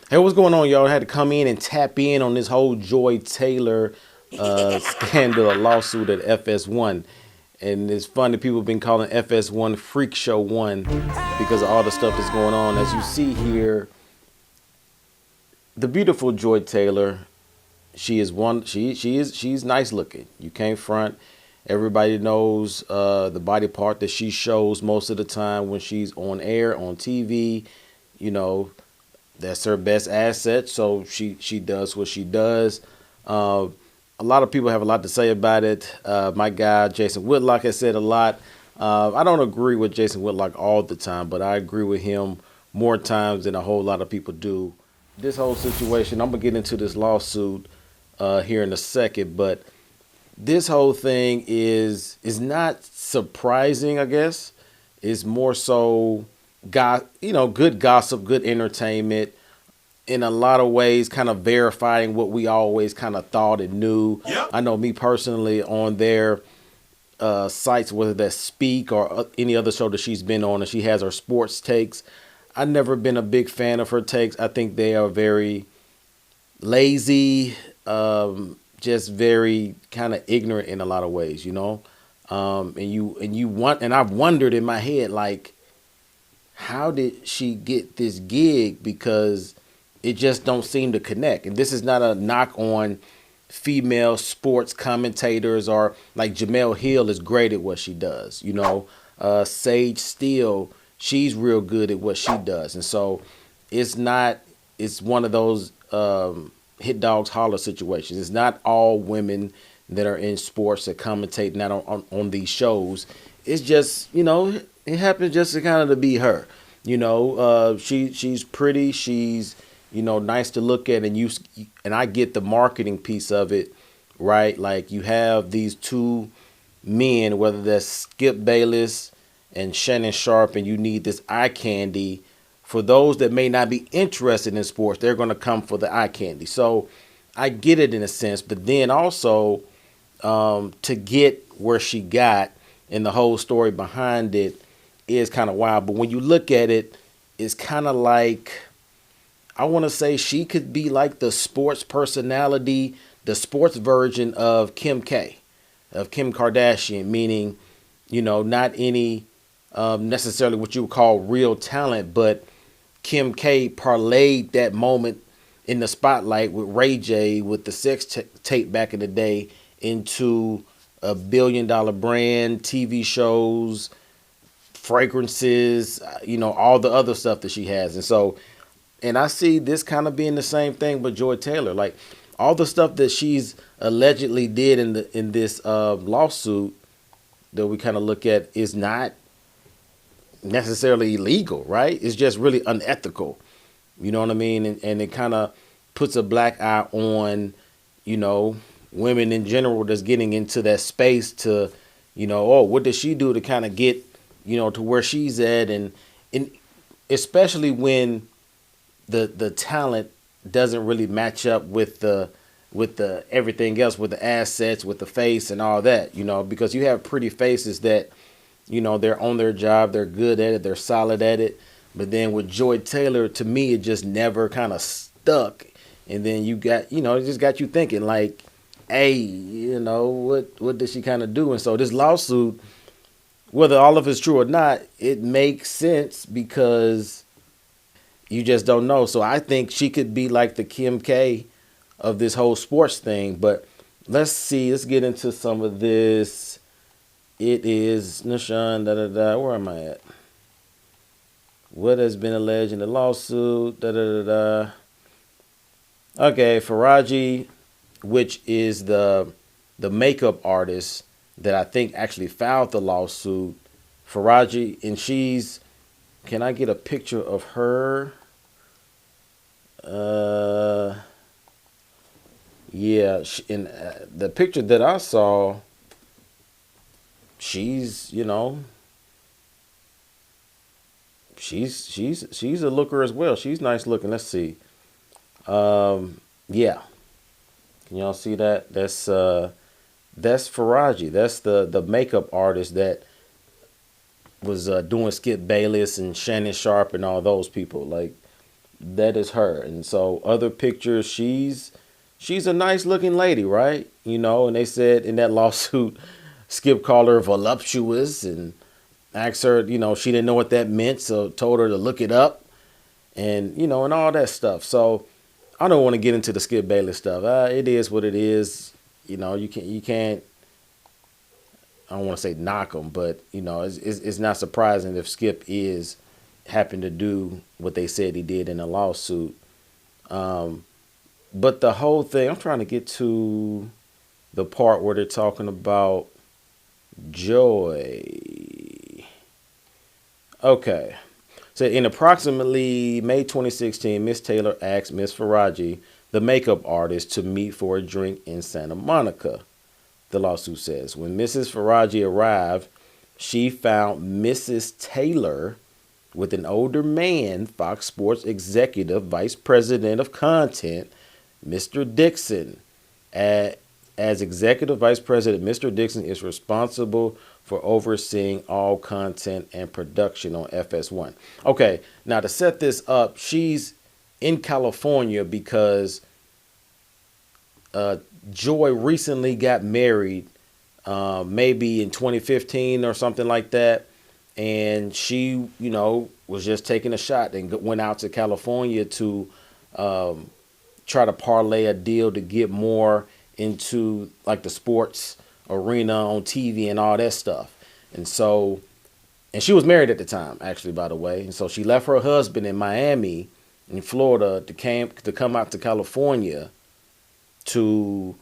Hey, what's going on, y'all? I had to come in and tap in on this whole Joy Taylor scandal, a lawsuit at FS1. And it's funny, people have been calling FS1 Freak Show 1 because of all the stuff that's going on. As you see here, the beautiful Joy Taylor, she's nice looking. You can't front. Everybody knows the body part that she shows most of the time when she's on air, on TV. You know, that's her best asset. So she does what she does. A lot of people have a lot to say about it. My guy Jason Whitlock has said a lot. I don't agree with Jason Whitlock all the time, but I agree with him more times than a whole lot of people do. This whole situation, I'm gonna get into this lawsuit here in a second, but this whole thing is not surprising, I guess. It's more so good gossip, good entertainment, in a lot of ways kind of verifying what we always kind of thought and knew. Yep. I know me personally on their sites, whether that's Speak or any other show that she's been on, and she has her sports takes. I've never been a big fan of her takes. I think they are very lazy, just very kind of ignorant in a lot of ways, you know. And I've wondered in my head, like, how did she get this gig? Because it just don't seem to connect. And this is not a knock on female sports commentators, or like Jamel Hill is great at what she does. You know, Sage Steele, she's real good at what she does. And so it's one of those hit dogs holler situations. It's not all women that are in sports that commentate not on these shows. It's just, it happens just to kind of to be her. She's pretty. She's, nice to look at, and I get the marketing piece of it, right? Like, you have these two men, whether that's Skip Bayless and Shannon Sharp, and you need this eye candy. For those that may not be interested in sports, they're going to come for the eye candy. So I get it in a sense, but then also to get where she got and the whole story behind it is kind of wild. But when you look at it, it's kind of like, I want to say she could be like the sports personality, the sports version of Kim Kardashian, meaning, not any necessarily what you would call real talent, but Kim K parlayed that moment in the spotlight with Ray J with the sex tape back in the day into $1 billion brand, TV shows, fragrances, all the other stuff that she has. And I see this kind of being the same thing, but Joy Taylor, like all the stuff that she's allegedly did in this lawsuit that we kind of look at is not necessarily illegal, right? It's just really unethical. You know what I mean? And it kind of puts a black eye on, women in general that's getting into that space to, what does she do to kind of get, to where she's at, and especially when the talent doesn't really match up with the everything else, with the assets, with the face and all that, because you have pretty faces that, they're on their job, they're good at it, they're solid at it. But then with Joy Taylor, to me, it just never kind of stuck. And then you got, it just got you thinking like, hey, what did she kind of do? And so this lawsuit, whether all of it's true or not, it makes sense because you just don't know. So I think she could be like the Kim K of this whole sports thing. But let's get into some of this. It is Nishan, where am I at? What has been alleged in the lawsuit, Okay, Faraji, which is the makeup artist that I think actually filed the lawsuit. Faraji, and can I get a picture of her? Yeah, in the picture that I saw, she's, she's a looker as well. She's nice looking. Let's see. Yeah. Can y'all see that? That's Faraji. That's the makeup artist that was doing Skip Bayless and Shannon Sharp and all those people. Like, That is her. And so other pictures, she's a nice looking lady, right? And they said in that lawsuit, Skip called her voluptuous and asked her, she didn't know what that meant, so told her to look it up and, and all that stuff. So I don't want to get into the Skip Bayless stuff. It is what it is. You can't, I don't want to say knock them, but, it's not surprising if Skip is happened to do what they said he did in a lawsuit. But the whole thing, I'm trying to get to the part where they're talking about Joy. Okay. So in approximately May 2016, Miss Taylor asked Miss Faraji, the makeup artist, to meet for a drink in Santa Monica. The lawsuit says when Mrs. Faraji arrived, she found Mrs. Taylor with an older man, Fox Sports executive vice president of content, Mr. Dixon. As executive vice president, Mr. Dixon is responsible for overseeing all content and production on FS1. Okay, now to set this up, she's in California because Joy recently got married, maybe in 2015 or something like that. And she, was just taking a shot and went out to California to try to parlay a deal to get more into like the sports arena on TV and all that stuff. And so, and she was married at the time, actually, by the way. And so she left her husband in Miami, in Florida, to come out to California to,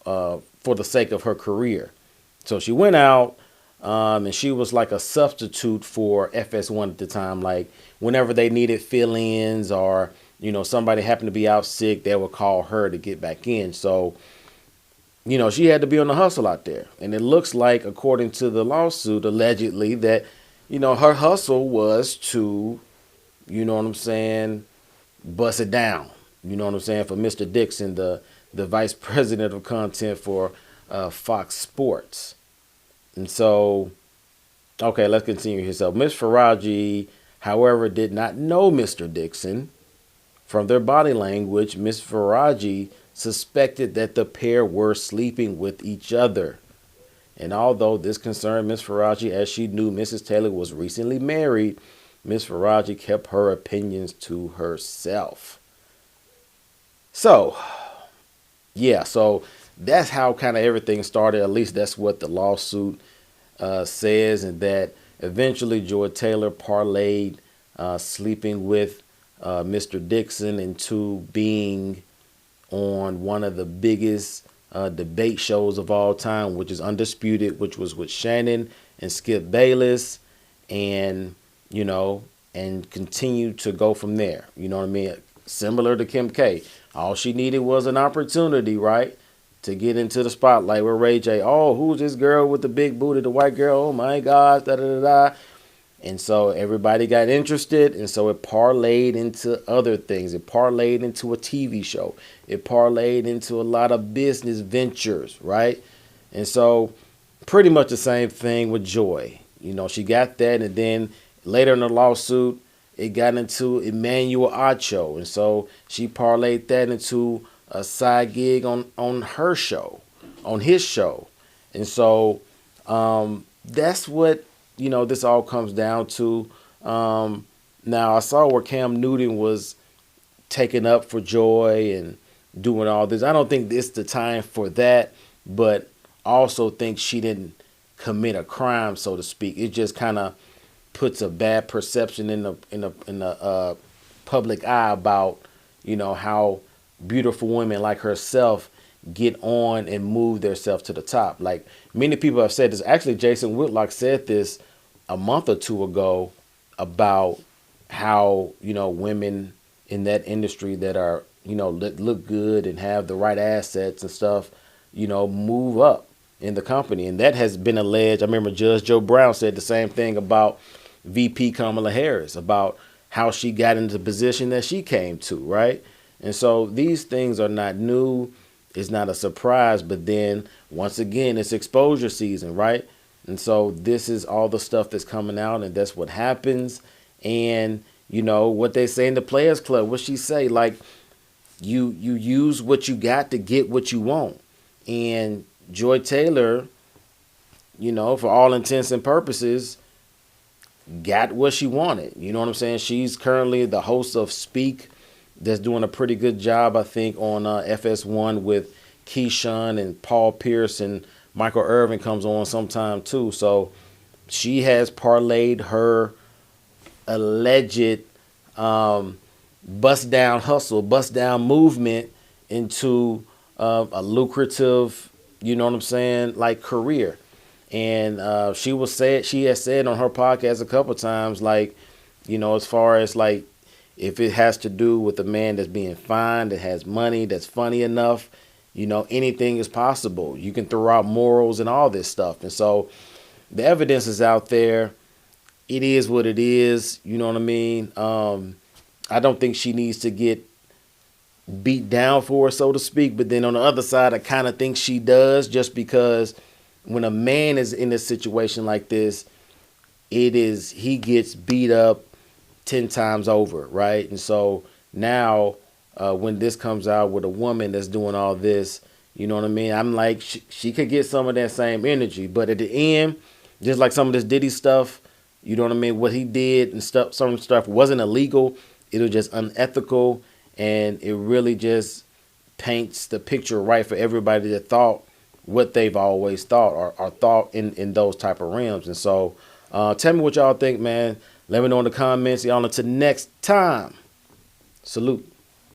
for the sake of her career. So she went out, and she was like a substitute for FS1 at the time. Like whenever they needed fill-ins or, somebody happened to be out sick, they would call her to get back in. So, she had to be on the hustle out there. And it looks like, according to the lawsuit, allegedly, that, her hustle was to, bust it down. For Mr. Dixon, the vice president of content for Fox Sports. And so, okay, let's continue here. So Miss Faraji, however, did not know Mr. Dixon. From their body language, Miss Faraji suspected that the pair were sleeping with each other. And although this concerned Miss Faraji, as she knew Mrs. Taylor was recently married, Miss Faraji kept her opinions to herself. So, yeah, so that's how kind of everything started. At least that's what the lawsuit says, and that eventually Joy Taylor parlayed sleeping with Mr. Dixon into being on one of the biggest debate shows of all time, which is Undisputed, which was with Shannon and Skip Bayless, and, and continue to go from there. You know what I mean? Similar to Kim K. All she needed was an opportunity, right, to get into the spotlight with Ray J. Oh, who's this girl with the big booty, the white girl? Oh, my gosh, da-da-da-da. And so everybody got interested, and so it parlayed into other things. It parlayed into a TV show. It parlayed into a lot of business ventures, right? And so pretty much the same thing with Joy. She got that, and then later in the lawsuit, it got into Emmanuel Acho, and so she parlayed that into a side gig on her show, on his show. And so that's what, this all comes down to. Now, I saw where Cam Newton was taking up for Joy and doing all this. I don't think it's the time for that, but I also think she didn't commit a crime, so to speak. It just kind of puts a bad perception in the public eye about, how beautiful women like herself get on and move themselves to the top. Like many people have said this. Actually, Jason Whitlock said this a month or two ago about how, women in that industry that are, look good and have the right assets and stuff, move up in the company. And that has been alleged. I remember Judge Joe Brown said the same thing about VP Kamala Harris, about how she got into the position that she came to, right? And so these things are not new. It's not a surprise. But then once again, it's exposure season, right? And so this is all the stuff that's coming out, and that's what happens. And, You know what they say in the Players Club. What she say? Like you use what you got to get what you want. And Joy Taylor, you know, for all intents and purposes, got what she wanted. You know what I'm saying? She's currently the host of Speak, that's doing a pretty good job, I think, on FS1 with Keyshawn and Paul Pierce, and Michael Irvin comes on sometime too. So she has parlayed her alleged bust down hustle, bust down movement into a lucrative, you know what I'm saying, like career. And she has said on her podcast a couple times, like, you know, as far as like if it has to do with a man that's being fine, that has money, that's funny enough, you know, anything is possible. You can throw out morals and all this stuff. And so the evidence is out there. It is what it is. You know what I mean? I don't think she needs to get beat down for it, so to speak. But then on the other side, I kind of think she does, just because when a man is in a situation like this, he gets beat up 10 times over, right? And so now when this comes out with a woman that's doing all this, you know what I mean? I'm like, she could get some of that same energy. But at the end, just like some of this Diddy stuff, you know what I mean? What he did and stuff, some stuff wasn't illegal. It was just unethical. And it really just paints the picture right for everybody that thought what they've always thought, or thought in those type of realms. And so tell me what y'all think, man. Let me know in the comments. Y'all until next time. Salute.